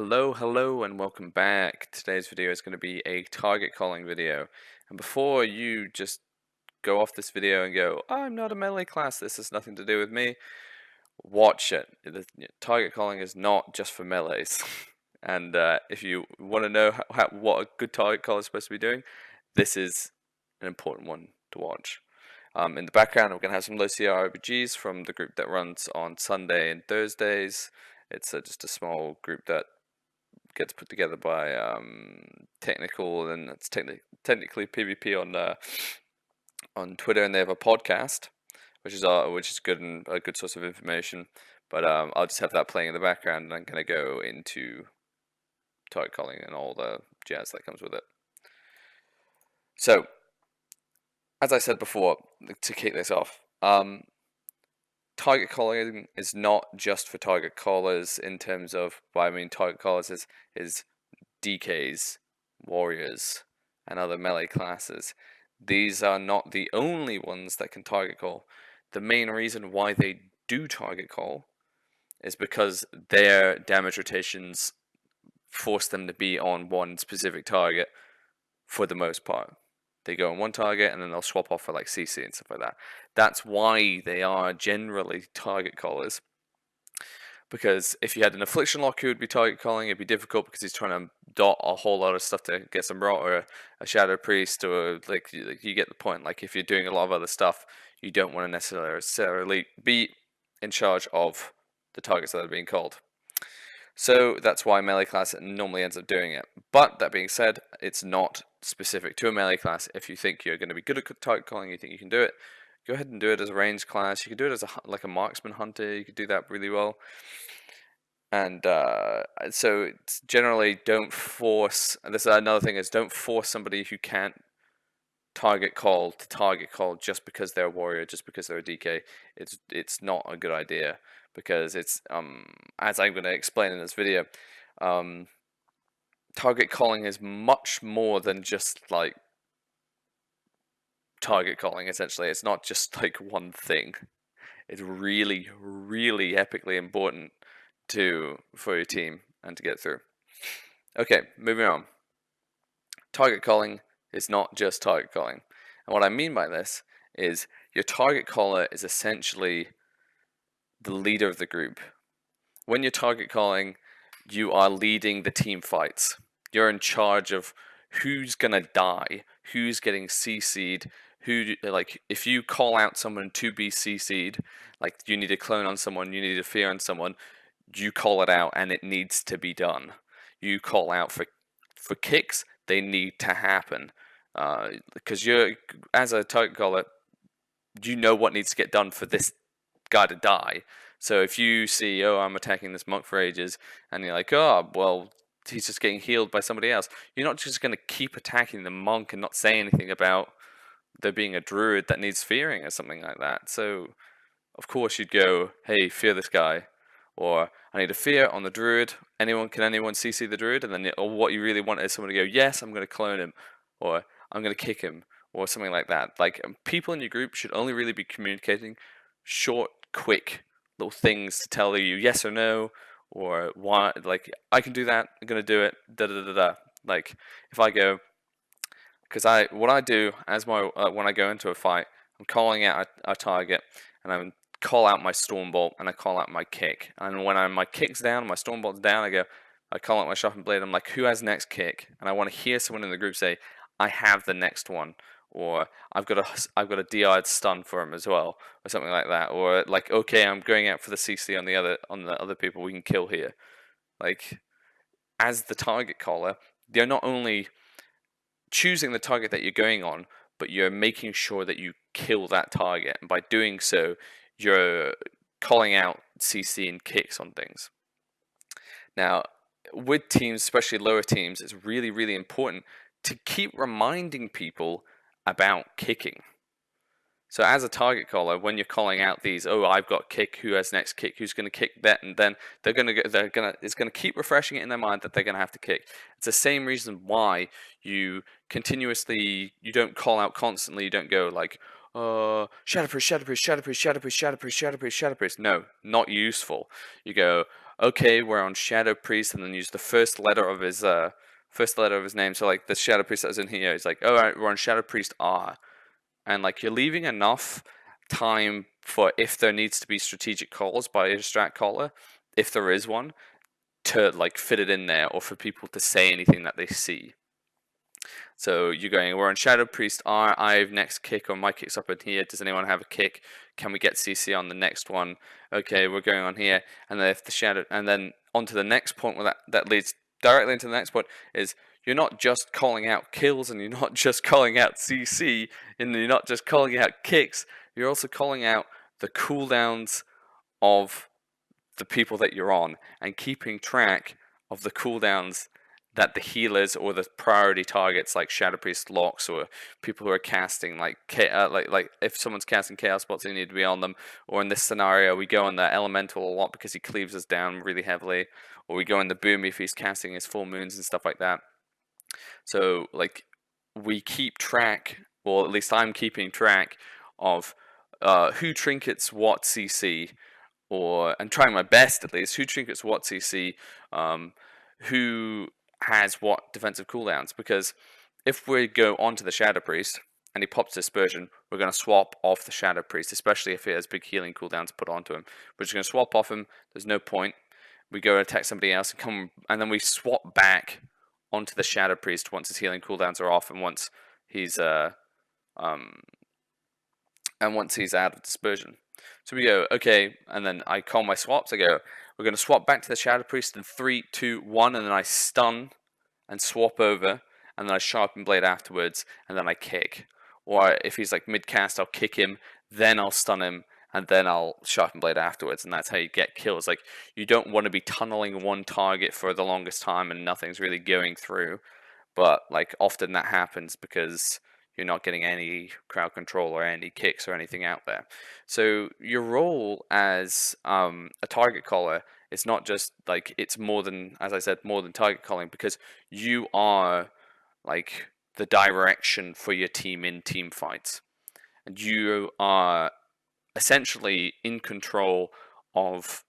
Hello, and welcome back. Today's video is going to be a target calling video. And before you just go off this video and go, I'm not a melee class, this has nothing to do with me, watch it. Target calling is not just for melees. And if you want to know what a good target caller is supposed to be doing, this is an important one to watch. In the background, we're going to have some low CR RBGs from the group that runs on Sunday and Thursdays. It's just a small group that gets put together by Technical, and it's technically PvP on Twitter, and they have a podcast, which is good and a good source of information. But I'll just have that playing in the background, and I'm gonna go into target calling and all the jazz that comes with it. So, as I said before, to kick this off, target calling is not just for target callers. In terms of, by I mean target callers is DKs, warriors, and other melee classes. These are not the only ones that can target call. The main reason why they do target call is because their damage rotations force them to be on one specific target for the most part. They go on one target and then they'll swap off for like CC and stuff like that. That's why they are generally target callers. Because if you had an affliction lock who would be target calling, it'd be difficult because he's trying to dot a whole lot of stuff to get some rot, or a shadow priest, or like you get the point. Like if you're doing a lot of other stuff, you don't want to necessarily be in charge of the targets that are being called. So that's why melee class normally ends up doing it. But that being said, it's not specific to a melee class. If you think you're going to be good at target calling, you think you can do it, go ahead and do it as a ranged class. You could do it as like a marksman hunter. You could do that really well. And so it's generally don't force. And this is another thing: is don't force somebody who can't target call to target call just because they're a warrior, just because they're a DK. It's not a good idea, because it's as I'm going to explain in this video, target calling is much more than just like target calling. Essentially, it's not just like one thing. It's really, really epically important for your team and to get through. Okay, moving on. Target calling is not just target calling. And what I mean by this is your target caller is essentially the leader of the group. When you're target calling, you are leading the team fights. You're in charge of who's gonna die, who's getting CC'd, if you call out someone to be CC'd, like you need a clone on someone, you need a fear on someone, you call it out and it needs to be done. You call out for kicks, they need to happen. Because you're, as a target caller, you know what needs to get done for this guy to die. So if you see, oh, I'm attacking this monk for ages, and you're like, oh, well, he's just getting healed by somebody else, you're not just going to keep attacking the monk and not say anything about there being a druid that needs fearing or something like that. So, of course, you'd go, hey, fear this guy. Or, I need a fear on the druid. Can anyone CC the druid? And then, or what you really want is someone to go, yes, I'm going to clone him. Or, I'm going to kick him. Or something like that. Like, people in your group should only really be communicating short, quick little things to tell you yes or no. Or, why, like, I can do that, I'm going to do it, da-da-da-da-da. Like, if I go, because what I do as when I go into a fight, I'm calling out a target, and I'm call out my Stormbolt, and I call out my kick. And when my kick's down, my Stormbolt's down, I call out my Sharpened Blade. I'm like, who has next kick? And I want to hear someone in the group say, I have the next one, or I've got a DR'd stun for him as well, or something like that. Or like, okay, I'm going out for the CC on the other people we can kill here. Like, as the target caller, they're not only choosing the target that you're going on, but you're making sure that you kill that target. And by doing so, you're calling out CC and kicks on things. Now, with teams, especially lower teams, it's really, really important to keep reminding people about kicking. So as a target caller, when you're calling out these, oh, I've got kick, who has next kick, who's going to kick that, and then it's going to keep refreshing it in their mind that they're going to have to kick. It's the same reason why you don't call out constantly. You don't go like, Shadow Priest. No, not useful. You go, okay, we're on Shadow Priest, and then use the first letter of his name. So like the Shadow Priest that was in here, he's like, all right, we're on Shadow Priest R, and like you're leaving enough time for if there needs to be strategic calls by a strat caller, if there is one, to like fit it in there, or for people to say anything that they see. So you're going, we're on Shadow Priest R, I have next kick, or my kick's up in here. Does anyone have a kick? Can we get CC on the next one? Okay, we're going on here. And then if the Shadow, and then onto the next point where that leads directly into the next point is you're not just calling out kills, and you're not just calling out CC, and you're not just calling out kicks, you're also calling out the cooldowns of the people that you're on, and keeping track of the cooldowns that the healers or the priority targets like Shadow Priest locks, or people who are casting like if someone's casting chaos spots, they need to be on them. Or in this scenario, we go on the elemental a lot because he cleaves us down really heavily, or we go in the boom if he's casting his full moons and stuff like that. So like we keep track, or at least I'm keeping track of who trinkets what CC, and trying my best at least, who trinkets what CC, who has what defensive cooldowns. Because if we go onto the Shadow Priest and he pops Dispersion, we're going to swap off the Shadow Priest, especially if he has big healing cooldowns put onto him. We're just going to swap off him. There's no point. We go attack somebody else and then we swap back onto the Shadow Priest once his healing cooldowns are off, and once he's out of Dispersion. So we go, okay, and then I call my swaps. I go, we're going to swap back to the Shadow Priest in 3, 2, 1, and then I stun and swap over, and then I sharpen blade afterwards, and then I kick. Or if he's like mid cast, I'll kick him, then I'll stun him, and then I'll sharpen blade afterwards, and that's how you get kills. Like, you don't want to be tunneling one target for the longest time and nothing's really going through, but like often that happens because you're not getting any crowd control or any kicks or anything out there. So your role as a target caller is not just like, it's more than, as I said, more than target calling, because you are like the direction for your team in team fights, and you are essentially in control of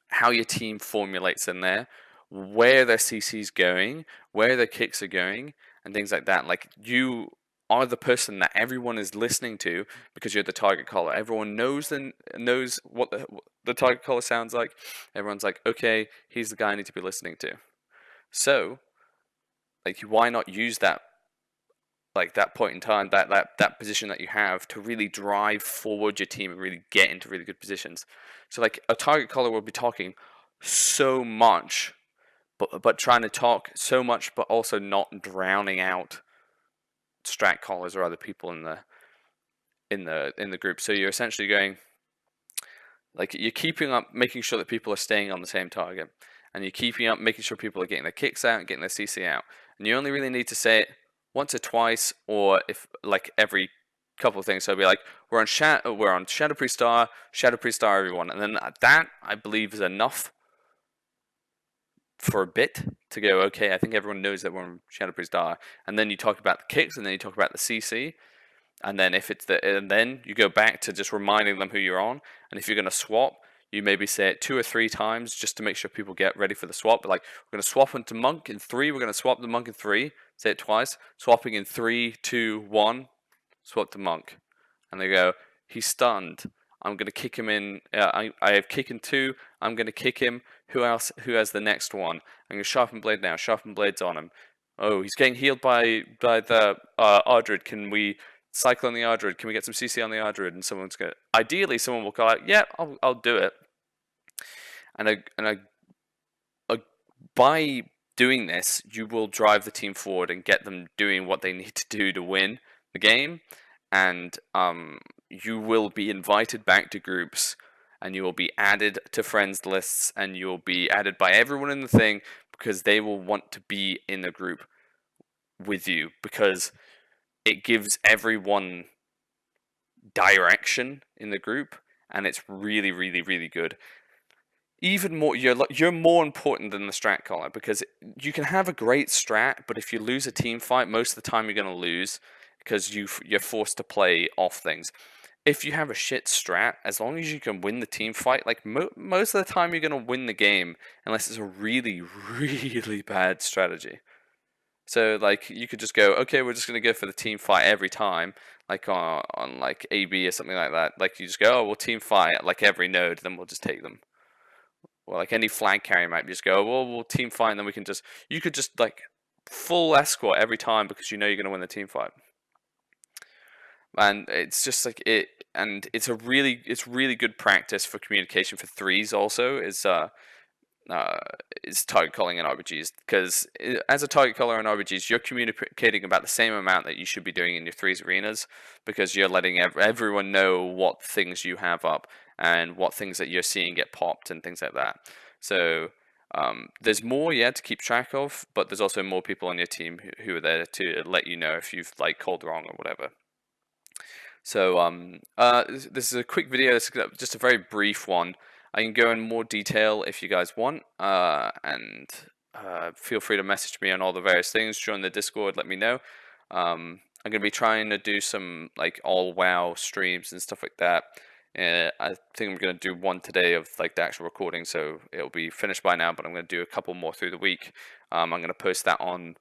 how your team formulates in there, where their CC's going, where their kicks are going, and things like that. Like, you are the person that everyone is listening to because you're the target caller. Everyone knows what the target caller sounds like. Everyone's like, okay, he's the guy I need to be listening to. So, like, why not use that, like, that point in time, that position that you have, to really drive forward your team and really get into really good positions. So like a target caller will be talking so much, but trying to talk so much, but also not drowning out strat callers or other people in the group. So you're essentially going, like, you're keeping up, making sure that people are staying on the same target, and you're keeping up, making sure people are getting their kicks out and getting their CC out. And you only really need to say it once or twice, or if like every couple of things. So it'll be like, we're on Shadow Priest Star, everyone, and then that, I believe, is enough for a bit to go, okay, I think everyone knows that we're on Shadow Priest Star. And then you talk about the kicks, and then you talk about the CC. And then and then you go back to just reminding them who you're on. And if you're going to swap, you maybe say it 2 or 3 times just to make sure people get ready for the swap. But like, we're going to swap into Monk in 3. We're going to swap the Monk in 3. Say it twice. Swapping in 3, 2, 1. Swap to Monk. And they go, he's stunned. I'm going to kick him in. I have kick in 2. I'm going to kick him. Who else? Who has the next one? I'm going to sharpen blade now. Sharpen blades on him. Oh, he's getting healed by the Ardrid. Can we cyclone the Ardrid? Can we get some CC on the Ardrid? And ideally someone will call out, yeah, I'll do it. And by doing this, you will drive the team forward and get them doing what they need to do to win the game. And you will be invited back to groups, and you will be added to friends lists, and you will be added by everyone in the thing, because they will want to be in the group with you, because it gives everyone direction in the group, and it's really, really, really good. Even more, you're more important than the strat caller, because you can have a great strat, but if you lose a team fight, most of the time you're going to lose because you're forced to play off things. if you have a shit strat, as long as you can win the team fight, like most of the time you're gonna win the game, unless it's a really, really bad strategy. So like you could just go, okay, we're just gonna go for the team fight every time, like on like AB or something like that. Like you just go, oh, we'll team fight at like every node, then we'll just take them. Or like any flag carrier might just go, well, we'll team fight, and then we can just you could just like full escort every time because you know you're gonna win the team fight. And it's just like and it's really good practice for communication for threes also uh, is target calling in RBGs, because as a target caller in RBGs, you're communicating about the same amount that you should be doing in your threes arenas, because you're letting everyone know what things you have up and what things that you're seeing get popped and things like that. So there's more, yeah, to keep track of, but there's also more people on your team who are there to let you know if you've like called wrong or whatever. So this is a quick video. This is just a very brief one. I can go in more detail if you guys want, and feel free to message me on all the various things. Join the Discord. Let me know. I'm gonna be trying to do some like all WoW streams and stuff like that. I think I'm gonna do one today of like the actual recording, so it'll be finished by now. But I'm gonna do a couple more through the week. I'm gonna post that on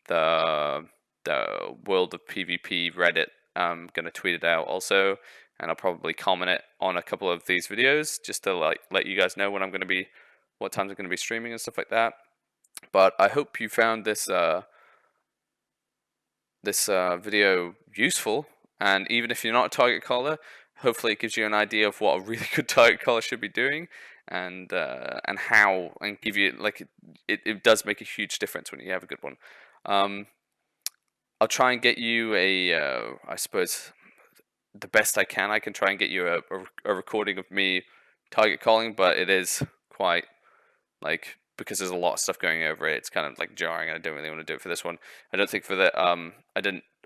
the World of PvP Reddit. I'm gonna tweet it out also, and I'll probably comment it on a couple of these videos just to like let you guys know when I'm gonna be, what times I'm gonna be streaming and stuff like that. But I hope you found this video useful, and even if you're not a target caller, hopefully it gives you an idea of what a really good target caller should be doing, and how, and give you like it does make a huge difference when you have a good one. I'll try and get you I suppose the best I can. I can try and get you a recording of me target calling, but it is quite like, because there's a lot of stuff going over it. It's kind of like jarring, and I don't really want to do it for this one. I don't think for the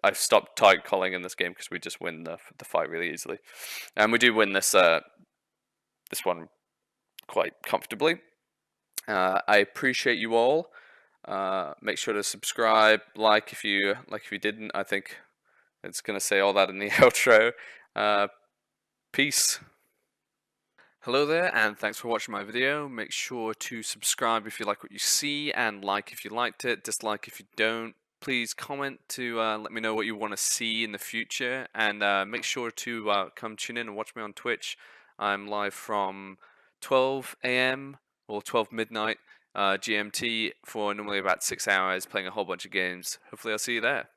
I've stopped target calling in this game because we just win the fight really easily, and we do win this one quite comfortably. I appreciate you all. Make sure to subscribe, like if you didn't. I think it's gonna say all that in the outro. Peace. Hello there, and thanks for watching my video. Make sure to subscribe if you like what you see, and like if you liked it, dislike if you don't. Please comment to let me know what you want to see in the future, and make sure to come tune in and watch me on Twitch. I'm live from 12 a.m. or 12 midnight GMT for normally about 6 hours, playing a whole bunch of games. Hopefully I'll see you there.